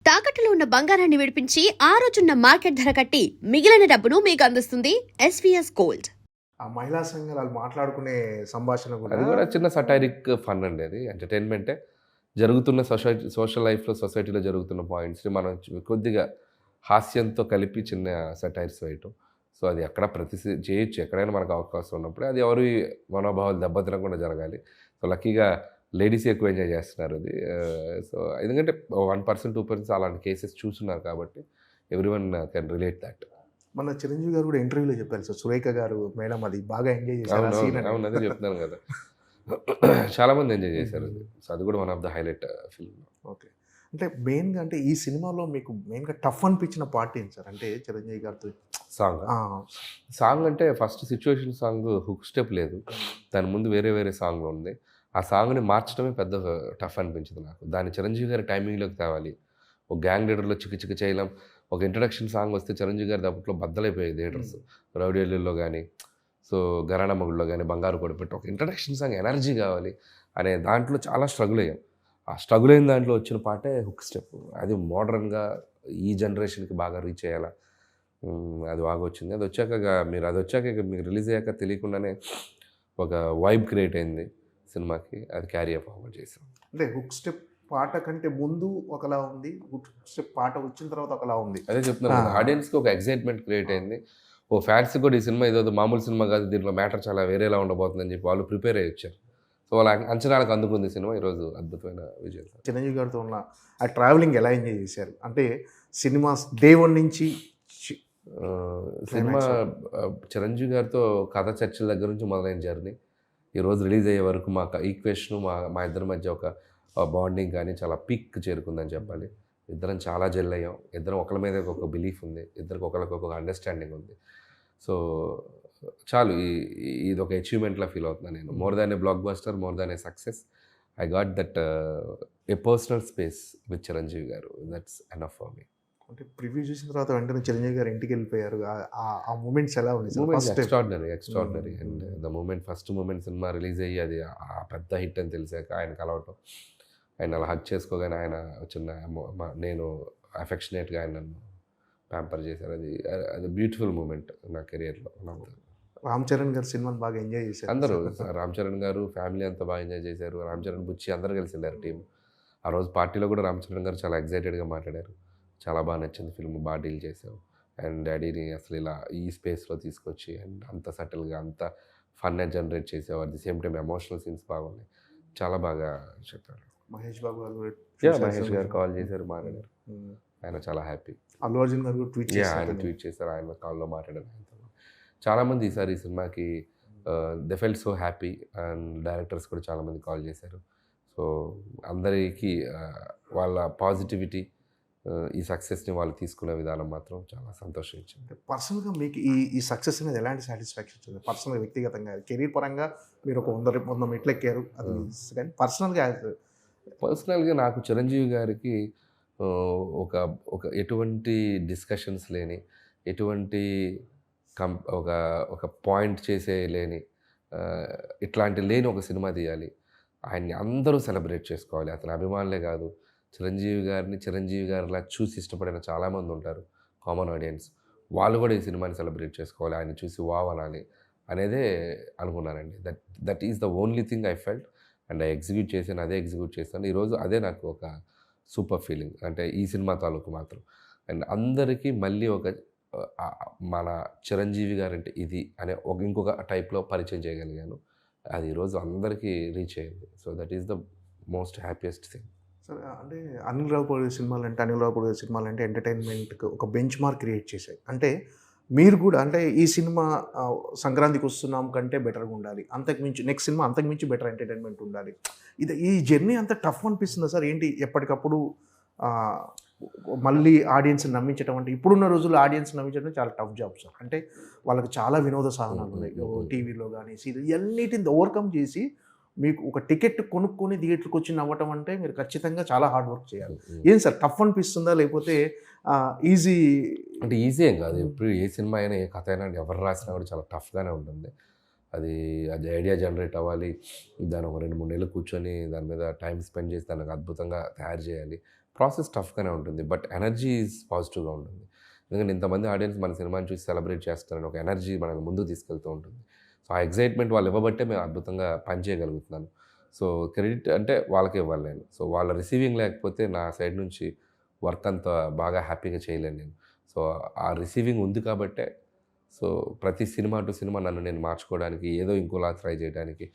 తాకట్టులో ఉన్న బంగారాన్ని విడిపించి ఆ రోజున్న మార్కెట్ ధర కట్టి మిగిలిన డబ్బును మీకు అందిస్తుంది ఎస్వీఎస్ గోల్డ్. ఆ మహిళా సంఘాలు మాట్లాడుకునే సంభాషణ అది కూడా చిన్న సటైరిక్ ఫన్ అండి. అది ఎంటర్టైన్మెంటే. జరుగుతున్న సోషల్ లైఫ్లో, సొసైటీలో జరుగుతున్న పాయింట్స్ని మనం కొద్దిగా హాస్యంతో కలిపి చిన్న సటైర్స్ వేయటం. సో అది ఎక్కడ చేయొచ్చు, ఎక్కడైనా మనకు అవకాశం ఉన్నప్పుడే. అది ఎవరి మనోభావాలు దెబ్బతినకుండా జరగాలి. సో లక్కీగా లేడీస్ ఎక్కువ ఎంజాయ్ చేస్తున్నారు అది. సో ఎందుకంటే 1% 2% అలాంటి కేసెస్ చూస్తున్నారు కాబట్టి ఎవ్రీవన్ కెన్ రిలేట్ దట్. మన చిరంజీవి గారు కూడా ఇంటర్వ్యూలో చెప్పారు సార్, సురేఖ గారు మేడం అది బాగా ఎంజాయ్ చేశారు ఆ scene అని. అవును, అదే చెప్తున్నాను కదా. చాలామంది ఎంజాయ్ చేశారు అది. సో అది కూడా one of the highlight film. Okay, అంటే మెయిన్గా అంటే ఈ సినిమాలో మీకు మెయిన్గా టఫ్ అనిపించిన పార్ట్ ఏంటి సార్? అంటే చిరంజీవి గారితో సాంగ్ అంటే first situation song hook step లేదు, దాని ముందు వేరే వేరే సాంగ్ ఉంది. ఆ సాంగ్ని మార్చడమే పెద్ద టఫ్ అనిపించింది నాకు. దాన్ని చిరంజీవి గారి టైమింగ్లోకి తేవాలి. ఒక గ్యాంగ్ లీడర్లో చిక్కి చేయలేం. ఒక ఇంట్రడక్షన్ సాంగ్ వస్తే చిరంజీవి గారి దాంట్లో బద్దలైపోయాయి థియేటర్స్. రౌడీలో కానీ, సో గరాణ మొగుడులో కానీ, బంగారు కొడిపెట్టి ఒక ఇంట్రడక్షన్ సాంగ్ ఎనర్జీ కావాలి అనే దాంట్లో చాలా స్ట్రగుల్ అయ్యాం. ఆ స్ట్రగుల్ అయిన దాంట్లో వచ్చిన పాటే హుక్ స్టెప్. అది మోడర్న్గా ఈ జనరేషన్కి బాగా రీచ్ అయ్యేలా అది బాగా వచ్చింది. అది వచ్చాక మీకు రిలీజ్ అయ్యాక తెలియకుండానే ఒక వైబ్ క్రియేట్ అయింది సినిమాకి. అది క్యారీ ఫార్వర్డ్ చేసాం. అంటే హుక్ స్టెప్ పాట కంటే ముందు ఒకలా ఉంది, హుక్ స్టెప్ పాట వచ్చిన తర్వాత ఒకలా ఉంది. అదే చెప్తున్నాను, ఆడియన్స్కి ఒక ఎక్సైట్మెంట్ క్రియేట్ అయింది. ఓ ఫ్యాన్స్కి కూడా ఈ సినిమా ఏదో మామూలు సినిమా కాదు, దీంట్లో మ్యాటర్ చాలా వేరేలా ఉండబోతుందని చెప్పి వాళ్ళు ప్రిపేర్ అయ్యి వచ్చారు. సో వాళ్ళ అంచనాలకు అందుకుంది సినిమా. ఈరోజు అద్భుతమైన విజయం. చిరంజీవి గారితో ఉన్న ఆ ట్రావెలింగ్ ఎలా ఎంజాయ్ చేశారు? అంటే సినిమా డే 1 నుంచి సినిమా చిరంజీవి గారితో కథ చర్చల దగ్గర నుంచి మొదలైన జర్నీ ఈరోజు రిలీజ్ అయ్యే వరకు మా ఈక్వేషన్ మా ఇద్దరి మధ్య ఒక బాండింగ్ కానీ చాలా పీక్ చేరుకుందని చెప్పాలి. ఇద్దరం చాలా జెల్ అయ్యాం. ఇద్దరం ఒకరి మీద ఒక బిలీఫ్ ఉంది, ఇద్దరికి ఒకరికొక అండర్స్టాండింగ్ ఉంది. సో చాలు, ఇది ఒక అచీవ్మెంట్లా ఫీల్ అవుతున్నాను నేను. More than a blockbuster, more than a success, I got that a personal space with Chiranjeevi garu. That's enough for me. అంటే ప్రివ్యూ చూసిన తర్వాత వెంటనే చిరంజీవి గారు ఇంటికి వెళ్ళిపోయారు. ఆ మూమెంట్స్ ఎలా ఉంది? Extraordinary. And the moment, first moment cinema release అయ్యి అది ఆ పెద్ద హిట్ అని తెలిసాక ఆయన కలవటం, ఆయన అలా హక్ చేసుకోగానే ఆయన చిన్న నేను అఫెక్షనేట్గా ఆయన నన్ను ప్యాంపర్ చేశారు. అది బ్యూటిఫుల్ మూమెంట్ నా కెరియర్లో. రామ్ చరణ్ గారు సినిమాని బాగా ఎంజాయ్ చేశారు అందరూ. రామ్ చరణ్ గారు ఫ్యామిలీ అంతా బాగా ఎంజాయ్ చేశారు. రామ్ చరణ్, బుచ్చి అందరూ కలిసి వెళ్ళారు టీం. ఆ రోజు పార్టీలో కూడా రామ్ చరణ్ గారు చాలా ఎక్సైటెడ్గా మాట్లాడారు. చాలా బాగా నచ్చింది ఫిల్మ్, బాగా డీల్ చేసావు, అండ్ డాడీని అసలు ఇలా ఈ స్పేస్లో తీసుకొచ్చి అండ్ అంత సటిల్గా అంత ఫన్ జనరేట్ చేసావు. At the same time emotional scenes బాగున్నాయి, చాలా బాగా చెప్పారు. మహేష్ బాబు మహేష్ గారు కాల్ చేశారు, మాట్లాడారు. ఆయన చాలా హ్యాపీ. అల్లు అర్జున్ గారు ఆయన ట్వీట్ చేశారు, ఆయన కాల్లో మాట్లాడారు. ఆయనతో చాలామంది ఈసారి ఈ సినిమాకి they felt so happy, and directors కూడా చాలామంది కాల్ చేశారు. సో అందరికీ వాళ్ళ పాజిటివిటీ, ఈ సక్సెస్ని వాళ్ళు తీసుకునే విధానం మాత్రం చాలా సంతోషించింది. పర్సనల్గా మీకు ఈ సక్సెస్ అనేది ఎలాంటి సాటిస్ఫాక్షన్ వచ్చింది? పర్సనల్గా, వ్యక్తిగతంగా, కెరీర్ పరంగా మీరు ఒక 100 మెట్లు ఎక్కారు, అది కానీ పర్సనల్గా నాకు చిరంజీవి గారికి ఒక ఎటువంటి డిస్కషన్స్ లేని, ఎటువంటి ఒక పాయింట్ చేసే లేని, ఇట్లాంటి లేని ఒక సినిమా తీయాలి. ఆయన్ని అందరూ సెలబ్రేట్ చేసుకోవాలి. అతని అభిమానులే కాదు, చిరంజీవి గారిలా చూసి ఇష్టపడిన చాలామంది ఉంటారు, కామన్ ఆడియన్స్. వాళ్ళు కూడా ఈ సినిమాని సెలబ్రేట్ చేసుకోవాలి, ఆయన చూసి వావ్ అనాలి అనేదే అనుకున్నానండి. That is the only thing I felt, and I execute చేశాను. ఈరోజు అదే నాకు ఒక సూపర్ ఫీలింగ్, అంటే ఈ సినిమా తాలూకు మాత్రం. అండ్ అందరికీ మళ్ళీ మన చిరంజీవి గారంటే ఇది అనే ఇంకొక టైప్లో పరిచయం చేయగలిగాను. అది ఈరోజు అందరికీ రీచ్ అయ్యింది. So that is the most happiest thing. సరే, అంటే అనిల్ రావుపూడి సినిమాలు అంటే ఎంటర్టైన్మెంట్కి ఒక బెంచ్ మార్క్ క్రియేట్ చేశాయి. అంటే మీరు కూడా అంటే ఈ సినిమా సంక్రాంతికి వస్తున్నాం కంటే బెటర్గా ఉండాలి, అంతకుమించి నెక్స్ట్ సినిమా అంతకుమించి బెటర్ ఎంటర్టైన్మెంట్ ఉండాలి. ఈ జర్నీ అంత టఫ్ అనిపిస్తుందా సార్? ఏంటి ఎప్పటికప్పుడు మళ్ళీ ఆడియన్స్ని నమ్మించడం అంటే, ఇప్పుడున్న రోజుల్లో ఆడియన్స్ నమ్మించడం చాలా టఫ్ జాబ్ సార్. అంటే వాళ్ళకి చాలా వినోద సాధనాలు ఉన్నాయి, టీవీలో కానీ సీరియల్, అన్నిటిని ఓవర్కమ్ చేసి మీకు ఒక టికెట్ కొనుక్కొని థియేటర్కి వచ్చి నవ్వటం అంటే మీరు ఖచ్చితంగా చాలా హార్డ్ వర్క్ చేయాలి. ఏం సార్, టఫ్ అనిపిస్తుందా లేకపోతే ఈజీ? అంటే ఈజీ ఏం కాదు. ఎప్పుడు ఏ సినిమా అయినా, ఏ కథ అయినా, ఎవరు రాసినా కూడా చాలా టఫ్గానే ఉంటుంది. అది ఐడియా జనరేట్ అవ్వాలి, దాన్ని ఒక 2-3 నెలలు కూర్చొని దాని మీద టైం స్పెండ్ చేసి దానికి అద్భుతంగా తయారు చేయాలి. ప్రాసెస్ టఫ్గానే ఉంటుంది, బట్ ఎనర్జీ ఈజ్ పాజిటివ్గా ఉంటుంది. ఎందుకంటే ఇంతమంది ఆడియన్స్ మన సినిమాని చూసి సెలబ్రేట్ చేస్తారని ఒక ఎనర్జీ మనల్ని ముందుకు తీసుకెళ్తూ ఉంటుంది. సో ఆ ఎగ్జైట్మెంట్ వాళ్ళు ఇవ్వబట్టే మేము అద్భుతంగా పని చేయగలుగుతున్నాను. సో క్రెడిట్ అంటే వాళ్ళకే ఇవ్వాలి నేను. సో వాళ్ళ రిసీవింగ్ లేకపోతే నా సైడ్ నుంచి వర్క్ అంత బాగా హ్యాపీగా చేయలేను నేను. సో ఆ రిసీవింగ్ ఉంది కాబట్టే సో ప్రతి సినిమా టు సినిమా నన్ను నేను మార్చుకోవడానికి, ఏదో ఇంకోలా ట్రై చేయడానికి,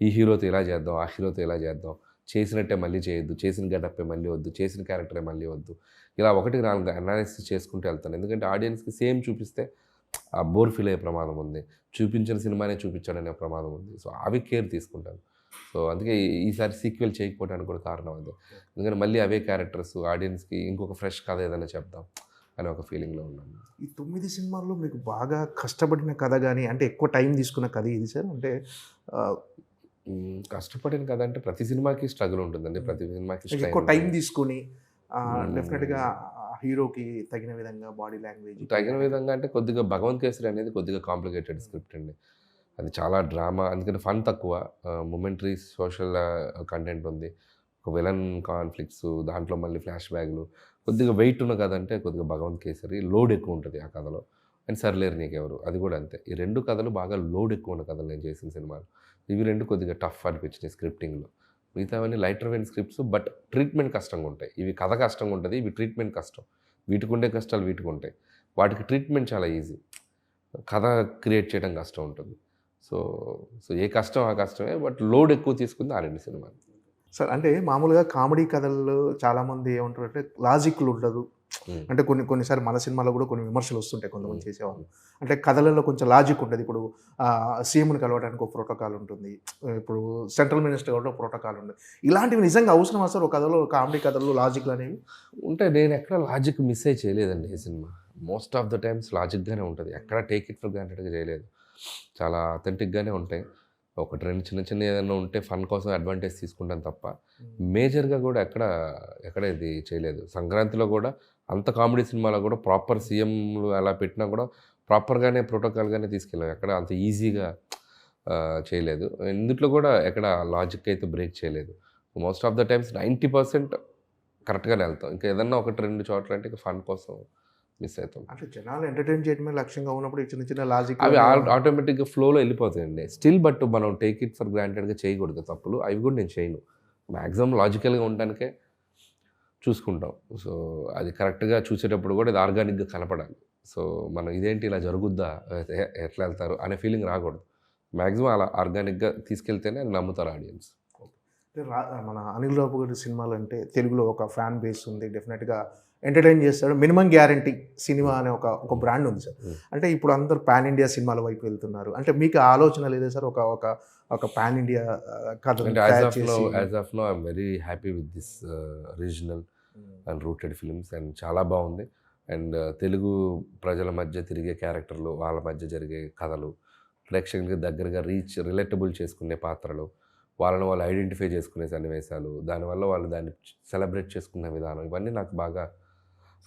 ఈ హీరోతో ఇలా చేద్దాం, ఆ హీరోతో ఇలా చేద్దాం, చేసినట్టే మళ్ళీ చేయొద్దు, చేసిన గెటప్పే మళ్ళీ వద్దు, చేసిన క్యారెక్టరే మళ్ళీ వద్దు, ఇలా 1-4 అనాలిసిస్ చేసుకుంటూ వెళ్తాను. ఎందుకంటే ఆడియన్స్కి సేమ్ చూపిస్తే ఆ బోర్ ఫీల్ అయ్యే ప్రమాదం ఉంది, చూపించిన సినిమానే చూపించాడనే ప్రమాదం ఉంది. సో అవి కేర్ తీసుకుంటాను. సో అందుకే ఈసారి సీక్వెల్ చేయకపోవడానికి కూడా కారణం అదే. ఎందుకంటే మళ్ళీ అవే క్యారెక్టర్స్ ఆడియన్స్కి ఇంకొక ఫ్రెష్ కథ ఏదైనా చెప్దాం అనే ఒక ఫీలింగ్లో ఉన్నాను. ఈ 9 సినిమాల్లో మీకు బాగా కష్టపడిన కథ కానీ, అంటే ఎక్కువ టైం తీసుకున్న కథ ఇది సార్? అంటే కష్టపడిన కథ అంటే ప్రతి సినిమాకి స్ట్రగుల్ ఉంటుందండి, ప్రతి సినిమాకి ఎక్కువ టైం తీసుకుని డెఫినెట్గా హీరోకి తగిన విధంగా బాడీ లాంగ్వేజ్ తగిన విధంగా అంటే కొద్దిగా భగవంత్ కేసరి అనేది కొద్దిగా కాంప్లికేటెడ్ స్క్రిప్ట్ అండి. అది చాలా డ్రామా, అందుకని ఫన్ తక్కువ, మొమెంటరీ సోషల్ కంటెంట్ ఉంది, ఒక విలన్ కాన్ఫ్లిక్ట్స్, దాంట్లో మళ్ళీ ఫ్లాష్ బ్యాక్లు, కొద్దిగా వెయిట్ ఉన్న కథ అంటే కొద్దిగా భగవంత్ కేసరి. లోడ్ ఎక్కువ ఉంటుంది ఆ కథలో. అండ్ సర్లేరు నీకెవరు, అది కూడా అంతే. ఈ 2 కథలు బాగా లోడ్ ఎక్కువ ఉన్న కథలు నేను చేసిన సినిమాలు. ఇవి 2 కొద్దిగా టఫ్ అనిపించినాయి స్క్రిప్టింగ్లో. మిగతావన్నీ lighter vein scripts, but treatment కష్టంగా ఉంటాయి. ఇవి కథ కష్టంగా ఉంటుంది, ఇవి ట్రీట్మెంట్ కష్టం. వీటికి ఉండే కష్టాలు వీటికి ఉంటాయి. వాటికి ట్రీట్మెంట్ చాలా ఈజీ, కథ క్రియేట్ చేయడం కష్టం ఉంటుంది. సో ఏ కష్టం ఆ కష్టమే, బట్ లోడ్ ఎక్కువ తీసుకుంది ఆ 2 సినిమాలు. సార్ అంటే మామూలుగా కామెడీ కథల్లో చాలామంది ఏమంటారు అంటే లాజిక్లు ఉండదు, అంటే కొన్నిసార్లు మన సినిమాలో కూడా కొన్ని విమర్శలు వస్తుంటాయి కొంతమంది చేసేవాళ్ళు. అంటే కథలలో కొంచెం లాజిక్ ఉంటుంది. ఇప్పుడు సీఎంని కలవడానికి ఒక ప్రోటోకాల్ ఉంటుంది, ఇప్పుడు సెంట్రల్ మినిస్టర్ కూడా ఒక ప్రోటోకాల్ ఉంటుంది. ఇలాంటివి నిజంగా అవసరం సార్ ఒక కథలో, కామెడీ కథల్లో లాజిక్లు అనేవి ఉంటే? నేను ఎక్కడ లాజిక్ మిస్ అయ్యి చేయలేదండి ఈ సినిమా. మోస్ట్ ఆఫ్ ద టైమ్స్ లాజిక్గానే ఉంటుంది, ఎక్కడ టేక్ ఇట్ ఫర్ గ్రాంటెడ్గా చేయలేదు. చాలా అథెంటిక్గానే ఉంటాయి. 1-2 చిన్న ఏదైనా ఉంటే ఫన్ కోసం అడ్వాంటేజ్ తీసుకుంటాను తప్ప మేజర్గా కూడా ఎక్కడ ఇది చేయలేదు. సంక్రాంతిలో కూడా అంత కామెడీ సినిమాలో కూడా ప్రాపర్ సీఎంలు అలా పెట్టినా కూడా ప్రాపర్గానే ప్రోటోకాల్గానే తీసుకెళ్ళాం. ఎక్కడ అంత ఈజీగా చేయలేదు. ఇందులో కూడా ఎక్కడ లాజిక్ అయితే బ్రేక్ చేయలేదు. మోస్ట్ ఆఫ్ ద టైమ్స్ 90% కరెక్ట్గానే వెళ్తాం. ఇంకా ఏదన్నా 1-2 చోట్ల అంటే ఇక ఫన్ కోసం మిస్ అవుతాం. అంటే జనాలు ఎంటర్టైన్ చేయడమే లక్ష్యంగా ఉన్నప్పుడు చిన్న చిన్న లాజిక్ అవి ఆటోమేటిక్గా ఫ్లోలో వెళ్ళిపోతాయండి. స్టిల్ బట్ మనం టేక్ ఇట్ ఫర్ గ్రాంటెడ్గా చేయకూడదు తప్పులు. అవి కూడా నేను చేయను. మ్యాక్సిమం లాజికల్గా ఉండడానికే చూసుకుంటాం. సో అది కరెక్ట్గా చూసేటప్పుడు కూడా ఇది ఆర్గానిక్గా కనపడాలి. సో మనం ఇదేంటి ఇలా జరుగుద్దా, ఎట్లా వెళ్తారు అనే ఫీలింగ్ రాకూడదు. మ్యాక్సిమం అలా ఆర్గానిక్గా తీసుకెళ్తేనే అది నమ్ముతారు ఆడియన్స్. అంటే మన అనిల్ రావు గారి సినిమాలు అంటే తెలుగులో ఒక ఫ్యాన్ బేస్ ఉంది, డెఫినెట్గా ఎంటర్టైన్ చేస్తాడు. మినిమం గ్యారంటీ సినిమా అనే ఒక బ్రాండ్ ఉంది సార్. అంటే ఇప్పుడు అందరు పాన్ ఇండియా సినిమాల వైపు వెళ్తున్నారు. అంటే మీకు ఆలోచన లేదా సార్ ఒక పాన్ ఇండియా కథ? As of now I'm very happy with this regional and rooted films, and చాలా బాగుంది. అండ్ తెలుగు ప్రజల మధ్య తిరిగే క్యారెక్టర్లు, వాళ్ళ మధ్య జరిగే కథలు, ప్రేక్షకులకి దగ్గరగా రిలేటబుల్ చేసుకునే పాత్రలు, వాళ్ళని వాళ్ళు ఐడెంటిఫై చేసుకునే సన్నివేశాలు, దానివల్ల వాళ్ళు దాన్ని సెలబ్రేట్ చేసుకునే విధానం, ఇవన్నీ నాకు బాగా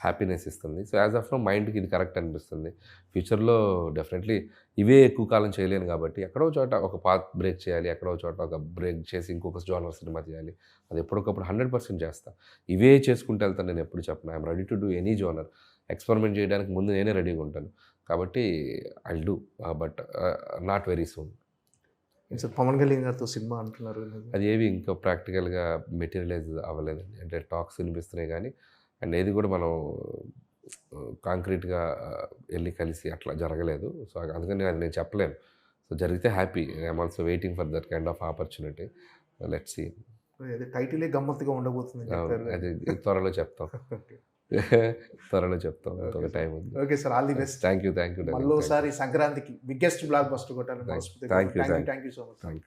హ్యాపీనెస్ ఇస్తుంది. సో యాజ్ ఆఫ్ నో మైండ్కి ఇది కరెక్ట్ అనిపిస్తుంది. ఫ్యూచర్లో డెఫినెట్లీ ఇవే ఎక్కువ కాలం చేయలేను కాబట్టి ఎక్కడో చోట ఒక పాత్ బ్రేక్ చేయాలి, ఎక్కడో చోట ఒక బ్రేక్ చేసి ఇంకొక జోనర్ సినిమా చేయాలి. అది ఎప్పటికప్పుడు 100% చేస్తాను. ఇవే చేసుకుంటూ వెళ్తాను, నేను ఎప్పుడు చెప్పను. I'm ready to do any genre. Experiment చేయడానికి ముందు నేనే రెడీగా ఉంటాను. కాబట్టి I do, but not very soon. Sir Pavan Kalyan గారితో సినిమా అంటున్నారు, అది ఏవి ఇంకా ప్రాక్టికల్గా మెటీరియలైజ్ అవ్వలేదండి. అంటే టాక్స్ వినిపిస్తున్నాయి కానీ అండ్ ఏది కూడా మనం కాంక్రీట్గా వెళ్ళి కలిసి అట్లా జరగలేదు. సో అందుకని అది నేను చెప్పలేను. సో జరిగితే happy. I'm also waiting for that kind of opportunity. Let's see. టైటిలే గమ్మత్తుగా ఉండబోతుంది, అది త్వరలో చెప్తాం. త్వరలో చెప్తాం, ఒక టైం ఉంది. Okay sir, all the best. Thank you. మళ్ళీ ఒకసారి సంక్రాంతికి బిగ్గెస్ట్ బ్లాక్ బస్టర్ కొట్టాలని. Thank you so much. Thank you.